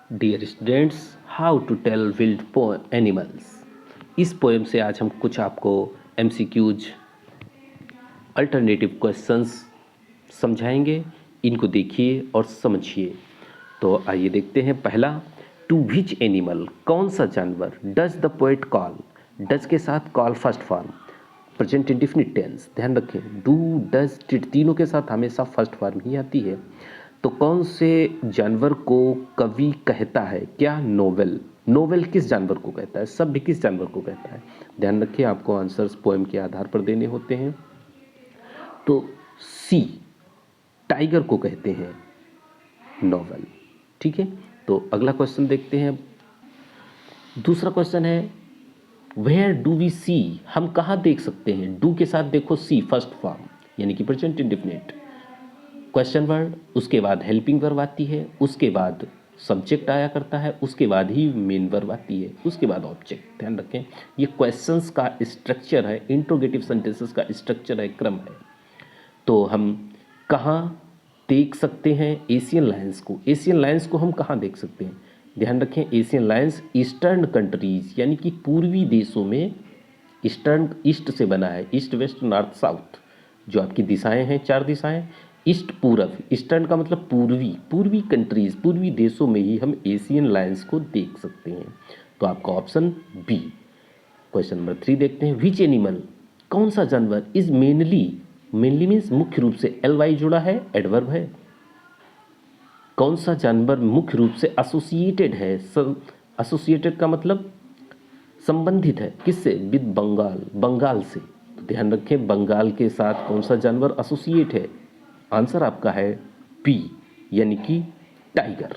Dear students, how to tell wild animals. इस poem से आज हम कुछ आपको एमसीक्यूज अल्टरनेटिव क्वेश्चंस समझाएंगे। इनको देखिए और समझिए। तो आइए देखते हैं। पहला, टू विच एनिमल, कौन सा जानवर, does the poet call. Does के साथ call first form, present indefinite tense, ध्यान रखें। डू, डज, डिड तीनों के साथ हमेशा फर्स्ट फॉर्म ही आती है। तो कौन से जानवर को कवि कहता है? क्या? नोवेल। नोवेल किस जानवर को कहता है? सभ्य किस जानवर को कहता है? ध्यान रखिए, आपको आंसर्स पोएम के आधार पर देने होते हैं। तो सी, टाइगर को कहते हैं नोवेल। ठीक है, तो अगला क्वेश्चन देखते हैं। दूसरा क्वेश्चन है, वेयर डू वी सी, हम कहाँ देख सकते हैं? डू के साथ देखो सी फर्स्ट फॉर्म यानी कि प्रेजेंट इंडेफिनिट, क्वेश्चन वर्ड, उसके बाद हेल्पिंग वर्ब आती है, उसके बाद सब्जेक्ट आया करता है, उसके बाद ही मेन वर्ब आती है, उसके बाद ऑब्जेक्ट। ध्यान रखें, ये क्वेश्चंस का स्ट्रक्चर है, इंट्रोगेटिव सेंटेंसेस का स्ट्रक्चर है, क्रम है। तो हम कहाँ देख सकते हैं एशियन लायंस को? एशियन लायंस को हम कहाँ देख सकते हैं? ध्यान रखें, एशियन लायंस ईस्टर्न कंट्रीज यानी कि पूर्वी देशों में, ईस्टर्न ईस्ट से बना है, ईस्ट वेस्ट नॉर्थ साउथ, जो आपकी दिशाएं हैं, चार दिशाएं, ईस्ट पूरब, ईस्टर्न का मतलब पूर्वी, पूर्वी कंट्रीज, पूर्वी देशों में ही हम एशियन लायंस को देख सकते हैं। तो आपका ऑप्शन बी। क्वेश्चन नंबर 3 देखते हैं। विच एनिमल, कौन सा जानवर, इज मेनली, मेनली मीन्स मुख्य रूप से, एल वाई जुड़ा है, एडवर्ब है। कौन सा जानवर मुख्य रूप से एसोसिएटेड है? एसोसिएटेड का मतलब संबंधित है, किससे? विद बंगाल, बंगाल से। तो ध्यान रखें, बंगाल के साथ कौन सा जानवर एसोसिएट है? आंसर आपका है बी, यानी कि टाइगर।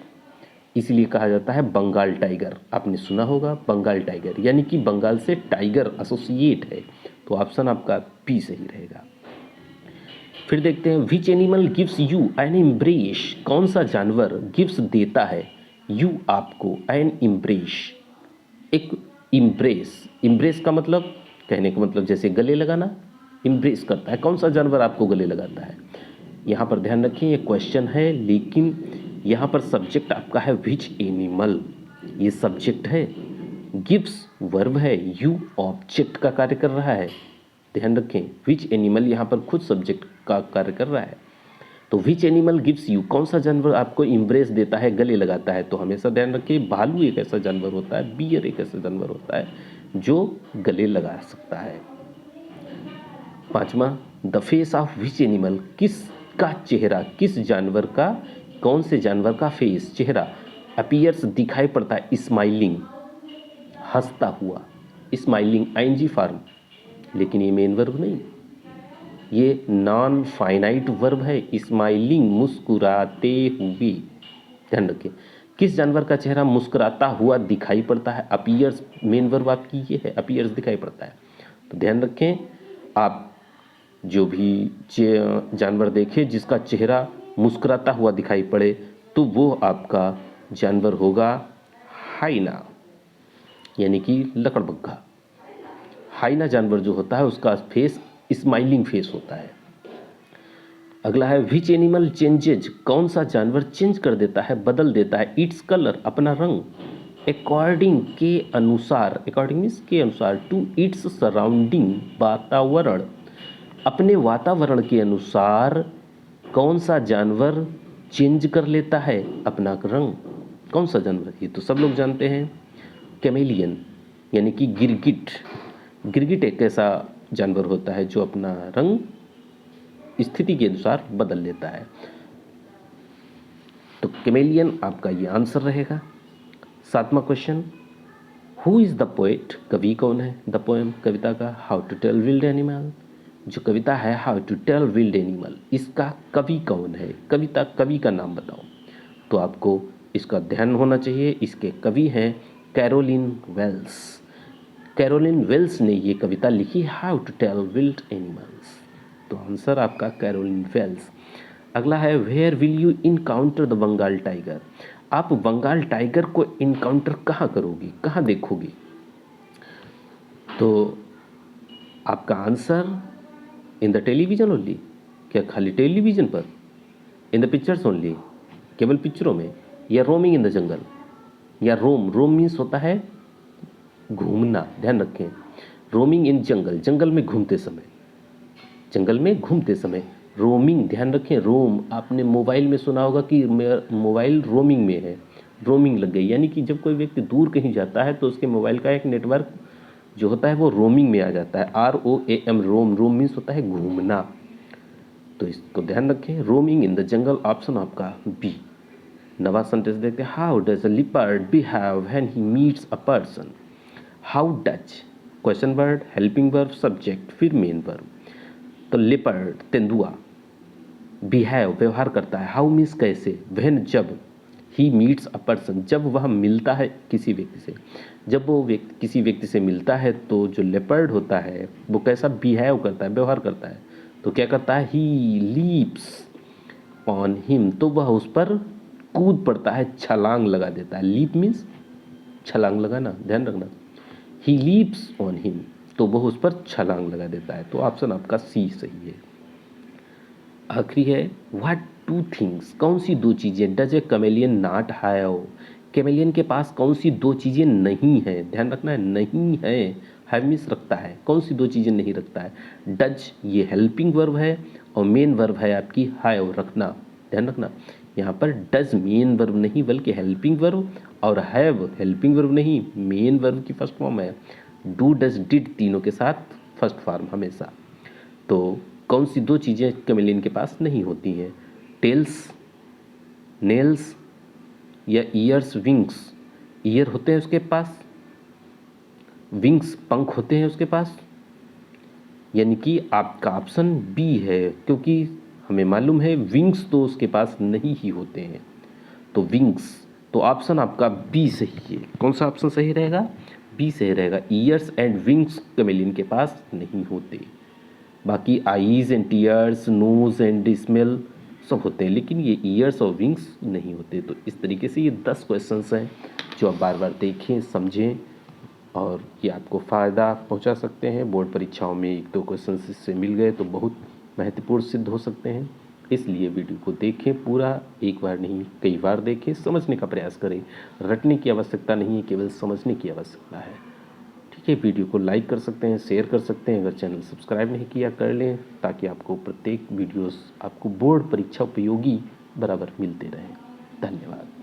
इसीलिए कहा जाता है बंगाल टाइगर। आपने सुना होगा बंगाल टाइगर, यानी कि बंगाल से टाइगर एसोसिएट है। तो ऑप्शन आपका बी सही रहेगा। फिर देखते हैं, which animal gives you an embrace, कौन सा जानवर गिव्स देता है यू आपको, एन इम्ब्रेस, एक इम्ब्रेस। इम्ब्रेस का मतलब, कहने का मतलब जैसे गले लगाना, इम्ब्रेस करता है। कौन सा जानवर आपको गले लगाता है? यहाँ पर ध्यान रखिए, ये क्वेश्चन है, लेकिन यहाँ पर सब्जेक्ट आपका है विच एनिमल, ये सब्जेक्ट है, गिव्स वर्ब है, यू ऑब्जेक्ट का कार्य कर रहा है। ध्यान रखें, विच एनिमल यहाँ पर खुद सब्जेक्ट का कार्य कर रहा है। तो विच एनिमल गिव्स यू, कौन सा जानवर आपको इम्ब्रेस देता है, गले लगाता है? तो हमेशा ध्यान रखिए, भालू एक ऐसा जानवर होता है, बियर एक ऐसा जानवर होता है जो गले लगा सकता है। पांचवा, the face of which animal, किसका चेहरा, किस जानवर का, कौन से जानवर का फेस, चेहरा, अपीयर्स दिखाई पड़ता है, स्माइलिंग, हंसता हुआ, स्माइलिंग आईएनजी फॉर्म, लेकिन ये मेन वर्ब नहीं, ये नॉन फाइनाइट वर्ब है, स्माइलिंग, मुस्कुराते हुए। ध्यान रखिए, किस जानवर का चेहरा मुस्कुराता हुआ दिखाई पड़ता है? अपीयर्स, मेन वर्ब आपकी ये है, अपीयर्स दिखाई पड़ता है। तो ध्यान रखें, आप जो भी जानवर देखें जिसका चेहरा मुस्कुराता हुआ दिखाई पड़े, तो वो आपका जानवर होगा हाइना, यानी कि लकड़बग्घा। हाइना जानवर जो होता है उसका फेस स्माइलिंग फेस होता है। अगला है, विच एनिमल चेंजेज, कौन सा जानवर चेंज कर देता है, बदल देता है, इट्स कलर, अपना रंग, अकॉर्डिंग के अनुसार, अकॉर्डिंग मीन्स के अनुसार, टू इट्स सराउंडिंग, वातावरण, अपने वातावरण के अनुसार कौन सा जानवर चेंज कर लेता है अपना रंग? कौन सा जानवर? ये तो सब लोग जानते हैं, कैमेलियन, यानी कि गिरगिट। गिरगिट एक ऐसा जानवर होता है जो अपना रंग स्थिति के अनुसार बदल लेता है। तो कैमेलियन आपका ये आंसर रहेगा। सातवां question, who is the poet, कवि कौन है? द पोएम, कविता का, how to tell wild animal, जो कविता है how to tell wild animal, इसका कवि कौन है? कविता, कवि का नाम बताओ। तो आपको इसका ध्यान होना चाहिए, इसके कवि हैं कैरोलिन वेल्स। कैरोलिन वेल्स ने ये कविता लिखी, how to tell wild animals. तो आंसर आपका कैरोलिन वेल्स। अगला है, where will you encounter the Bengal tiger, आप बंगाल टाइगर को इनकाउंटर कहाँ करोगी, कहाँ देखोगी? तो आपका answer in the television only, क्या खाली टेलीविजन पर? इन द पिक्चर्स ओनली, केवल पिक्चरों में, या रोमिंग इन द जंगल? या रोम, रोम मीन्स होता है घूमना, ध्यान रखें। रोमिंग इन जंगल, जंगल में घूमते समय, जंगल में घूमते समय। रोमिंग, ध्यान रखें, रोम, आपने मोबाइल में सुना होगा कि मोबाइल रोमिंग में है, रोमिंग लग गई, यानी कि जब कोई व्यक्ति दूर कहीं जाता है तो उसके मोबाइल का एक नेटवर्क जो होता है वो रोमिंग में आ जाता है। ROAM, रोम, रोम मीन्स होता है घूमना, तो इसको ध्यान रखें। Roaming in the jungle, option आपका बी। नवा सेंटेंस देखते हैं। How does a leopard behave when he meets a person. How does, question word, helping verb, subject, फिर मेन वर्ब। तो लिपर्ड, तेंदुआ, बिहेव, व्यवहार करता है, हाउ मीन्स कैसे, व्हेन जब, ही मीट्स अ पर्सन, जब वह मिलता है किसी व्यक्ति से, जब वो व्यक्ति किसी व्यक्ति से मिलता है तो जो लेपर्ड होता है वो कैसा बिहेव करता है, व्यवहार करता है, तो क्या करता है, ही लीप्स ऑन हिम, तो वह उस पर कूद पड़ता है, छलांग लगा देता है। लीप मीन्स छलांग लगाना, ध्यान रखना। ही लीप्स ऑन हिम, तो वह उस पर छलांग लगा देता है, तो ऑप्शन आपका सी सही है। आखिरी है, व्हाट टू थिंग्स, कौन सी दो चीज़ें, does a chameleon not have, chameleon के पास कौन सी दो चीज़ें नहीं हैं, ध्यान रखना है, नहीं है, हैव मीन्स रखता है, कौन सी दो चीज़ें नहीं रखता है। डज ये हेल्पिंग वर्ब है और मेन वर्ब है आपकी हैव, रखना, ध्यान रखना। यहाँ पर डज मेन वर्ब नहीं बल्कि हेल्पिंग वर्ब, और हैव हेल्पिंग वर्ब नहीं, मेन वर्ब की फर्स्ट फॉर्म है। डू, डज, डिड तीनों के साथ फर्स्ट फॉर्म हमेशा। तो कौन सी दो चीज़ें कैमेलियन के पास नहीं होती हैं, टेल्स, नेल्स, या ईयर्स, विंग्स, ईयर होते हैं उसके पास, विंग्स पंख होते हैं उसके पास, यानी कि आपका ऑप्शन बी है, क्योंकि हमें मालूम है विंग्स तो उसके पास नहीं ही होते हैं, तो विंग्स, तो ऑप्शन आपका बी सही है। कौन सा ऑप्शन सही रहेगा, बी सही रहेगा, ईयर्स एंड विंग्स कैमेलियन के पास नहीं होते। बाकी eyes and tears, nose and smell सब होते हैं, लेकिन ये ईयर्स और विंग्स नहीं होते। तो इस तरीके से ये 10 क्वेश्चंस हैं जो आप बार बार देखें, समझें, और ये आपको फ़ायदा पहुंचा सकते हैं। बोर्ड परीक्षाओं में 1-2 क्वेश्चन इससे मिल गए तो बहुत महत्वपूर्ण सिद्ध हो सकते हैं। इसलिए वीडियो को देखें पूरा, एक बार नहीं कई बार देखें, समझने का प्रयास करें। रटने की आवश्यकता नहीं है, केवल समझने की आवश्यकता है। ठीक है, वीडियो को लाइक कर सकते हैं, शेयर कर सकते हैं, अगर चैनल सब्सक्राइब नहीं किया कर लें, ताकि आपको प्रत्येक वीडियोस आपको बोर्ड परीक्षा उपयोगी बराबर मिलते रहें। धन्यवाद।